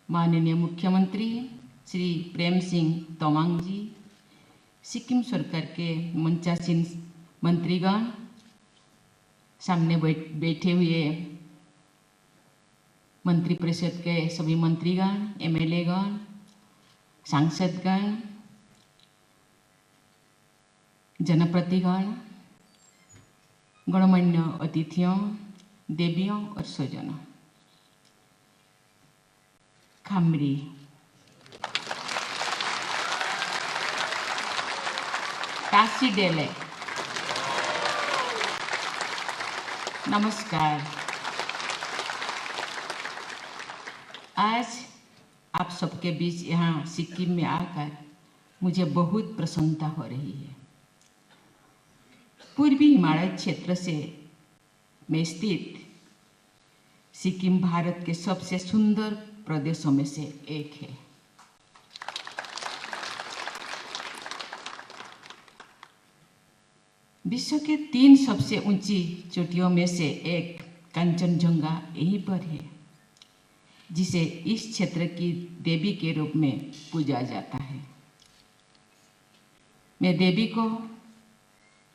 माननीय मुख्यमंत्री श्री प्रेम सिंह तमांग जी, सिक्किम सरकार के मंचासीन मंत्रीगण, सामने बैठे हुए मंत्रिपरिषद के सभी मंत्रीगण, एमएलएगण, सांसदगण, जनप्रतिगण, गणमान्य अतिथियों, देवियों और स्वजनों, खामरी काशी डेले, नमस्कार। आज आप सबके बीच यहाँ सिक्किम में आकर मुझे बहुत प्रसन्नता हो रही है। पूर्वी हिमालय क्षेत्र से में स्थित सिक्किम भारत के सबसे सुंदर प्रदेशों में से एक है। विश्व के 3 सबसे ऊंची चोटियों में से एक कंचनजंगा यहीं पर है, जिसे इस क्षेत्र की देवी के रूप में पूजा जाता है। मैं देवी को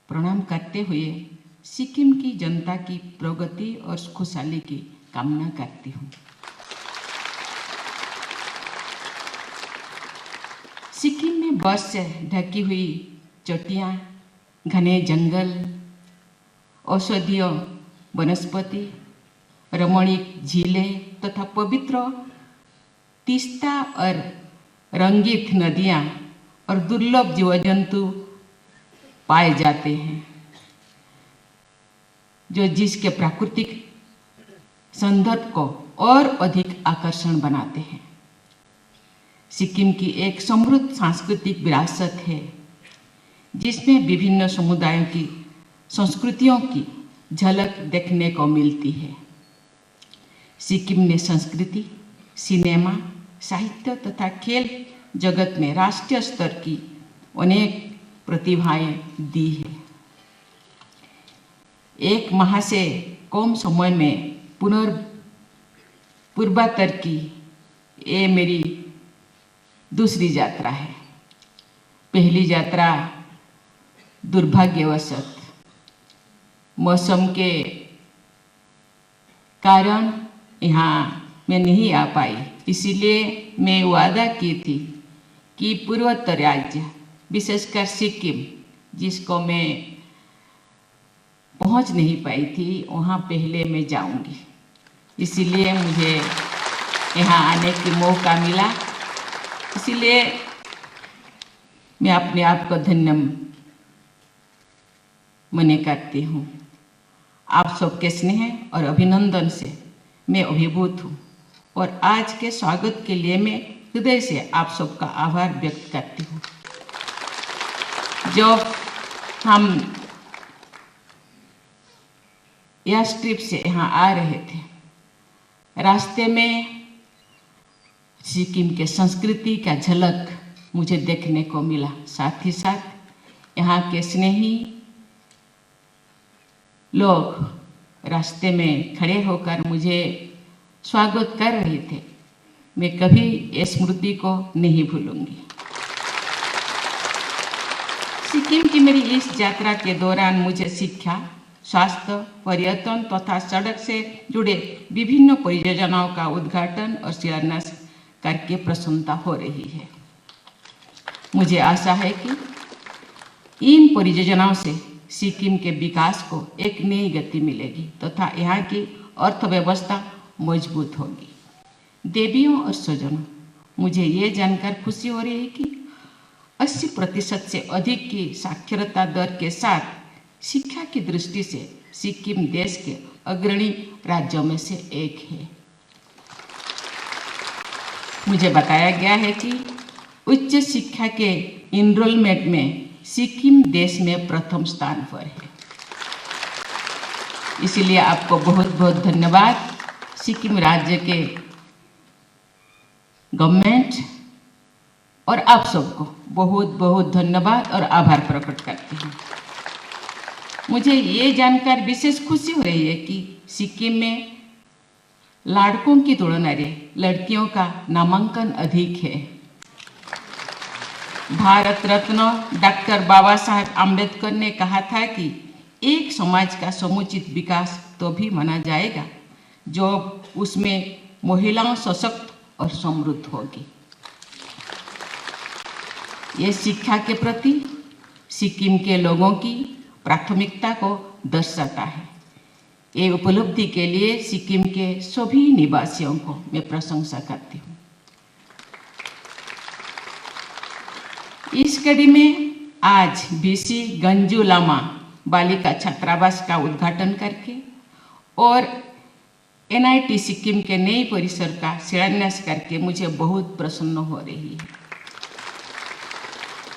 प्रणाम करते हुए सिक्किम की जनता की प्रगति और खुशहाली की कामना करती हूँ। सिक्किम में बर्फ से ढकी हुई चोटियाँ, घने जंगल, औषधीय वनस्पति, रमणीक झीलें तथा पवित्र तीस्ता और रंगीत नदियाँ और दुर्लभ जीव जंतु पाए जाते हैं, जो जिसके प्राकृतिक सौंदर्य को और अधिक आकर्षण बनाते हैं। सिक्किम की एक समृद्ध सांस्कृतिक विरासत है, जिसमें विभिन्न समुदायों की संस्कृतियों की झलक देखने को मिलती है। सिक्किम ने संस्कृति, सिनेमा, साहित्य तथा खेल जगत में राष्ट्रीय स्तर की अनेक प्रतिभाएं दी है। एक माह से कम समय में पूर्वोत्तर की ये मेरी दूसरी यात्रा है। पहली यात्रा दुर्भाग्यवशत मौसम के कारण यहाँ मैं नहीं आ पाई, इसीलिए मैं वादा की थी कि पूर्वोत्तर राज्य, विशेषकर सिक्किम, जिसको मैं पहुँच नहीं पाई थी, वहाँ पहले मैं जाऊँगी। इसीलिए मुझे यहाँ आने की मौका मिला, इसीलिए मैं अपने आप को धन्य मने करती हूँ। आप सबके स्नेह और अभिनंदन से मैं अभिभूत हूँ और आज के स्वागत के लिए मैं हृदय से आप सबका आभार व्यक्त करती हूँ। जब हम एयर स्ट्रिप से यहाँ आ रहे थे, रास्ते में सिक्किम के संस्कृति का झलक मुझे देखने को मिला। साथ ही साथ यहाँ के स्नेही लोग रास्ते में खड़े होकर मुझे स्वागत कर रहे थे। मैं कभी इस स्मृति को नहीं भूलूंगी। सिक्किम की मेरी इस यात्रा के दौरान मुझे शिक्षा, स्वास्थ्य, पर्यटन तथा सड़क से जुड़े विभिन्न परियोजनाओं का उद्घाटन और शिलान्यास करके प्रसन्नता हो रही है। मुझे आशा है कि इन परियोजनाओं से सिक्किम के विकास को एक नई गति मिलेगी तथा यहाँ की अर्थव्यवस्था मजबूत होगी। देवियों और स्वजनों, मुझे ये जानकर खुशी हो रही है कि 80% से अधिक की साक्षरता दर के साथ शिक्षा की दृष्टि से सिक्किम देश के अग्रणी राज्यों में से एक है। मुझे बताया गया है कि उच्च शिक्षा के इनरोलमेंट में सिक्किम देश में प्रथम स्थान पर है। इसीलिए आपको बहुत बहुत धन्यवाद। सिक्किम राज्य के गवर्नमेंट और आप सबको बहुत बहुत धन्यवाद और आभार प्रकट करती हूँ। मुझे ये जानकर विशेष खुशी हो रही है कि सिक्किम में लड़कों की तुलना में लड़कियों का नामांकन अधिक है। भारत रत्न डॉक्टर बाबा साहेब आम्बेडकर ने कहा था कि एक समाज का समुचित विकास तो भी माना जाएगा जब उसमें महिलाएं सशक्त और समृद्ध होगी। ये शिक्षा के प्रति सिक्किम के लोगों की प्राथमिकता को दर्शाता है। ये उपलब्धि के लिए सिक्किम के सभी निवासियों को मैं प्रशंसा करती हूँ। इस कड़ी में आज बीसी गंजू लामा बालिका छात्रावास का उद्घाटन करके और NIT सिक्किम के नए परिसर का शिलान्यास करके मुझे बहुत प्रसन्न हो रही है।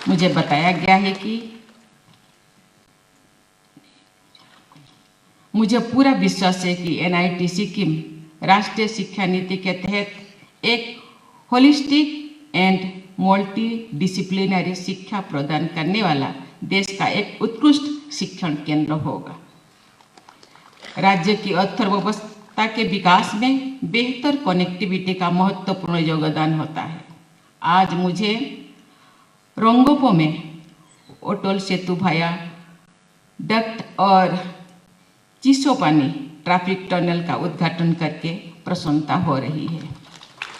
मुझे बताया गया है कि मुझे पूरा विश्वास है कि NIT सिक्किम राष्ट्रीय शिक्षा नीति के तहत एक होलिस्टिक एंड मल्टी डिसिप्लिनरी शिक्षा प्रदान करने वाला देश का एक उत्कृष्ट शिक्षण केंद्र होगा। राज्य की अर्थव्यवस्था के विकास में बेहतर कनेक्टिविटी का महत्वपूर्ण योगदान होता है। आज मुझे रोंगपो में अटल सेतु भाया डक्ट और चिसोपानी ट्रैफिक टनल का उद्घाटन करके प्रसन्नता हो रही है।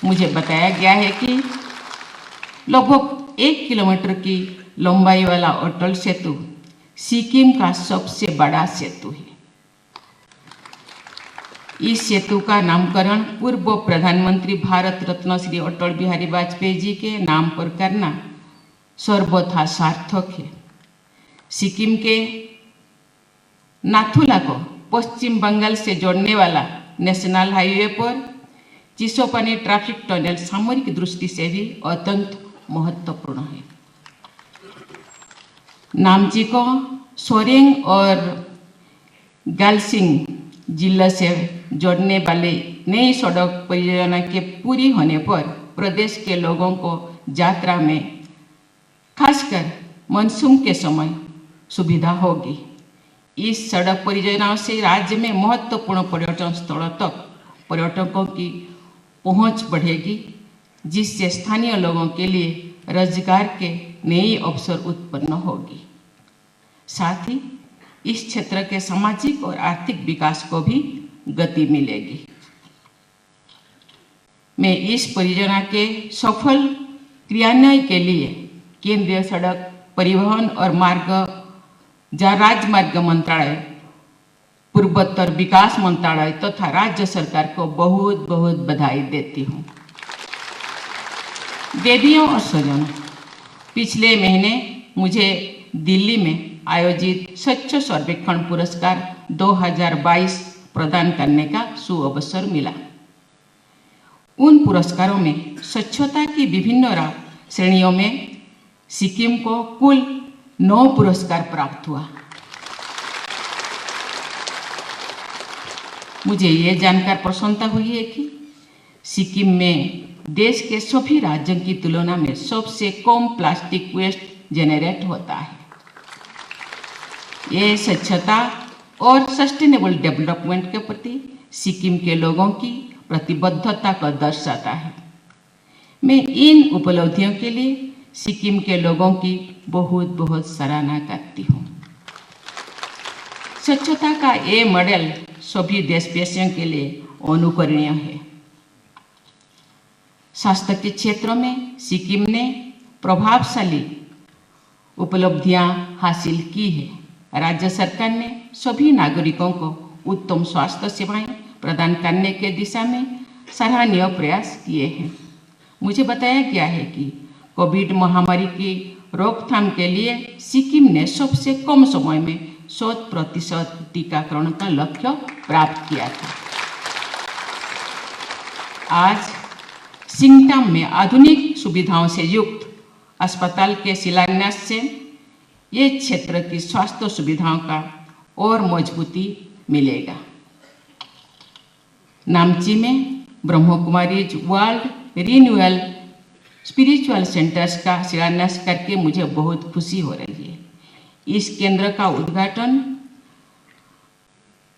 मुझे बताया गया है कि लगभग 1 किलोमीटर की लंबाई वाला अटल सेतु सिक्किम का सबसे बड़ा सेतु है। इस सेतु का नामकरण पूर्व प्रधानमंत्री भारत रत्न श्री अटल बिहारी वाजपेयी जी के नाम पर करना सर्वथा सार्थक है। सिक्किम के नाथुला को पश्चिम बंगाल से जोड़ने वाला नेशनल हाईवे पर चिसोपानी ट्रैफिक टनल सामरिक दृष्टि से भी अत्यंत महत्वपूर्ण है। नामची को सोरेंग और गालसिंग जिला से जोड़ने वाले नई सड़क परियोजना के पूरी होने पर प्रदेश के लोगों को यात्रा में खासकर मानसून के समय सुविधा होगी। इस सड़क परियोजनाओं से राज्य में महत्वपूर्ण पर्यटन स्थलों तक पर्यटकों की पहुंच बढ़ेगी, जिससे स्थानीय लोगों के लिए रोजगार के नए अवसर उत्पन्न होगी। साथ ही इस क्षेत्र के सामाजिक और आर्थिक विकास को भी गति मिलेगी। मैं इस परियोजना के सफल क्रियान्वयन के लिए केंद्रीय सड़क परिवहन और राजमार्ग मंत्रालय, पूर्वोत्तर विकास मंत्रालय तथा राज्य सरकार को बहुत बहुत बधाई देती हूँ। देवियों और स्वजनों, पिछले महीने मुझे दिल्ली में आयोजित स्वच्छ सर्वेक्षण पुरस्कार 2022 प्रदान करने का सुअवसर मिला। उन पुरस्कारों में स्वच्छता की विभिन्न श्रेणियों में सिक्किम को कुल 9 पुरस्कार प्राप्त हुआ। मुझे ये जानकर प्रसन्नता हुई है कि सिक्किम में देश के सभी राज्यों की तुलना में सबसे कम प्लास्टिक वेस्ट जेनरेट होता है। ये स्वच्छता और सस्टेनेबल डेवलपमेंट के प्रति सिक्किम के लोगों की प्रतिबद्धता को दर्शाता है। मैं इन उपलब्धियों के लिए सिक्किम के लोगों की बहुत बहुत सराहना करती हूँ। स्वच्छता का ये मॉडल सभी देशवासियों के लिए अनुकरणीय है। स्वास्थ्य के क्षेत्र में सिक्किम ने प्रभावशाली उपलब्धियां हासिल की है। राज्य सरकार ने सभी नागरिकों को उत्तम स्वास्थ्य सेवाएं प्रदान करने के दिशा में सराहनीय प्रयास किए हैं। मुझे बताया गया है कि कोविड महामारी की रोकथाम के लिए सिक्किम ने सबसे कम समय में 100% टीकाकरण का लक्ष्य प्राप्त किया था। आज सिंगताम में आधुनिक सुविधाओं से युक्त अस्पताल के शिलान्यास से ये क्षेत्र की स्वास्थ्य सुविधाओं का और मजबूती मिलेगा। नामची में Brahma Kumaris world renewal spiritual centres का शिलान्यास करके मुझे बहुत खुशी हो रही है। इस केंद्र का उद्घाटन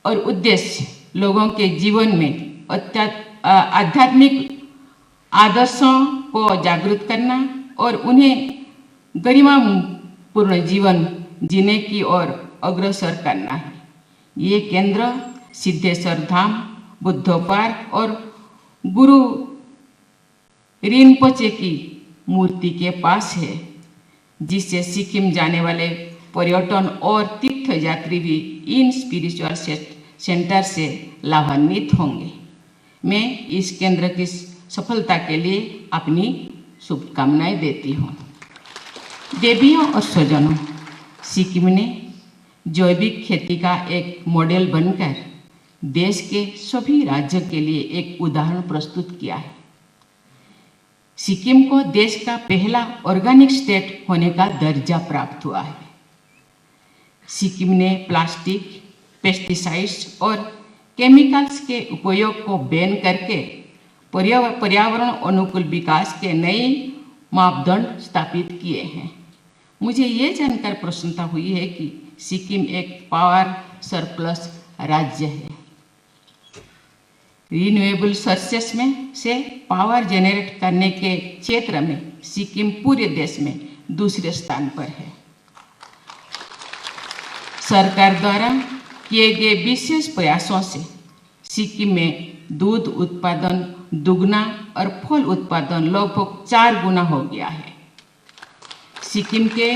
और उद्देश्य लोगों के जीवन में आध्यात्मिक आदर्शों को जागृत करना और उन्हें गरिमापूर्ण जीवन जीने की ओर अग्रसर करना है। ये केंद्र सिद्धेश्वर धाम, बुद्धो पार्क और गुरु रिनपोचे की मूर्ति के पास है, जिससे सिक्किम जाने वाले पर्यटन और तीर्थयात्री भी इन स्पिरिचुअल सेंटर से लाभान्वित होंगे। मैं इस केंद्र की सफलता के लिए अपनी शुभकामनाएं देती हूँ। देवियों और स्वजनों, सिक्किम ने जैविक खेती का एक मॉडल बनकर देश के सभी राज्यों के लिए एक उदाहरण प्रस्तुत किया है। सिक्किम को देश का पहला ऑर्गेनिक स्टेट होने का दर्जा प्राप्त हुआ है। सिक्किम ने प्लास्टिक, पेस्टिसाइड्स और केमिकल्स के उपयोग को बैन करके पर्यावरण अनुकूल विकास के नए मापदंड स्थापित किए हैं। मुझे ये जानकर प्रसन्नता हुई है कि सिक्किम एक पावर सरप्लस राज्य है। रिन्यूएबल सोर्सेस में से पावर जनरेट करने के क्षेत्र में सिक्किम पूरे देश में दूसरे स्थान पर है। सरकार द्वारा किए गए विशेष प्रयासों से सिक्किम में दूध उत्पादन दुगना और फल उत्पादन लगभग 4 गुना हो गया है। सिक्किम के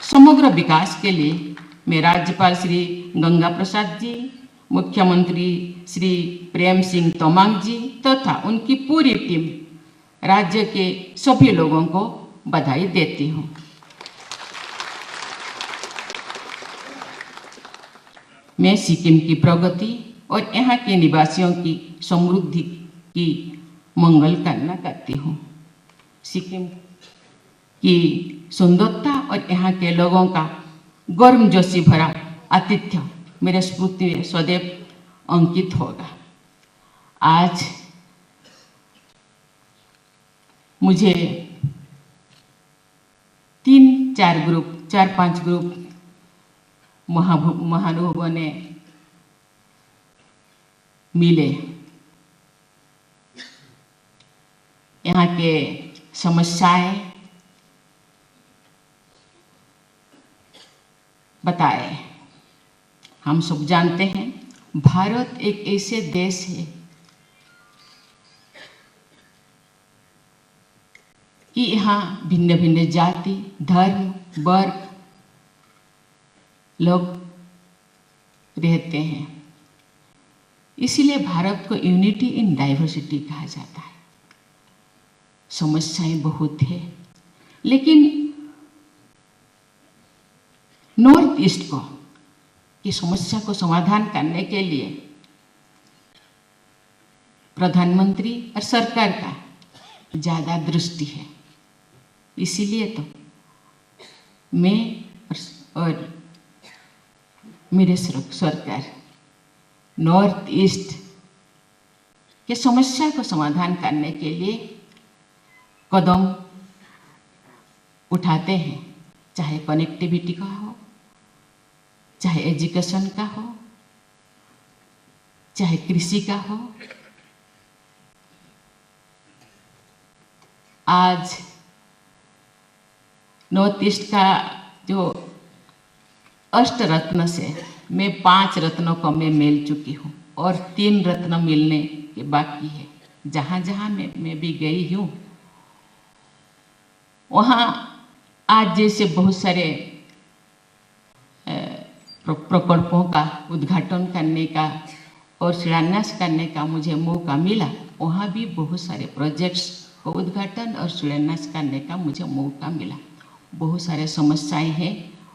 समग्र विकास के लिए मैं राज्यपाल श्री गंगा प्रसाद जी, मुख्यमंत्री श्री प्रेम सिंह तमांग जी तथा उनकी पूरी टीम, राज्य के सभी लोगों को बधाई देती हूँ। मैं सिक्किम की प्रगति और यहाँ के निवासियों की समृद्धि की मंगल कामना करती हूँ। सिक्किम की सुंदरता और यहाँ के लोगों का गर्मजोशी भरा आतिथ्य मेरे स्मृति में सदैव अंकित होगा। आज मुझे 4-5 ग्रुप महानुभावों ने मिले। यहाँ के समस्याएं बताए। हम सब जानते हैं भारत एक ऐसे देश है कि यहाँ भिन्न भिन्न जाति, धर्म, वर्ग लोग रहते हैं। इसीलिए भारत को यूनिटी इन डाइवर्सिटी कहा जाता है। समस्याएं बहुत है, लेकिन नॉर्थ ईस्ट को की समस्या को समाधान करने के लिए प्रधानमंत्री और सरकार का ज़्यादा दृष्टि है। इसीलिए तो मैं और मेरे सरकार नॉर्थ ईस्ट के समस्या को समाधान करने के लिए कदम उठाते हैं, चाहे कनेक्टिविटी का हो, चाहे एजुकेशन का हो, चाहे कृषि का हो। आज नॉर्थ ईस्ट का जो अष्ट रत्न से मैं 5 रत्नों को मैं मिल चुकी हूँ और 3 रत्न मिलने के बाकी है। जहाँ जहाँ मैं भी गई हूँ, वहाँ आज जैसे बहुत सारे प्रकल्पों का उद्घाटन करने का और शिलान्यास करने का मुझे मौका मिला। वहाँ भी बहुत सारे प्रोजेक्ट्स को उद्घाटन और शिलान्यास करने का मुझे मौका मिला। बहुत सारे समस्याएं हैं,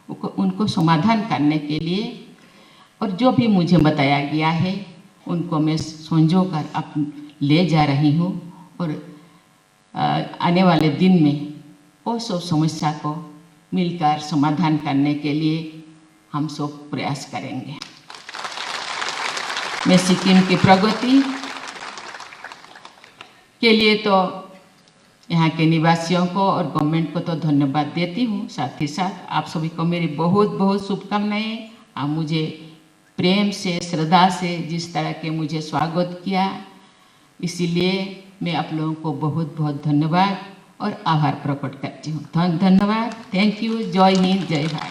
उनको समाधान करने के लिए और जो भी मुझे बताया गया है उनको मैं संजो कर ले जा रही हूँ और आने वाले दिन में वो सब समस्या को मिलकर समाधान करने के लिए हम सब प्रयास करेंगे। मैं सिक्किम की प्रगति के लिए तो यहाँ के निवासियों को और गवर्नमेंट को तो धन्यवाद देती हूँ। साथ ही साथ आप सभी को मेरी बहुत बहुत शुभकामनाएं। आप मुझे प्रेम से, श्रद्धा से जिस तरह के मुझे स्वागत किया, इसीलिए मैं आप लोगों को बहुत बहुत धन्यवाद और आभार प्रकट करती हूँ। धन्यवाद। Thank you. जय हिंद, जय भारत।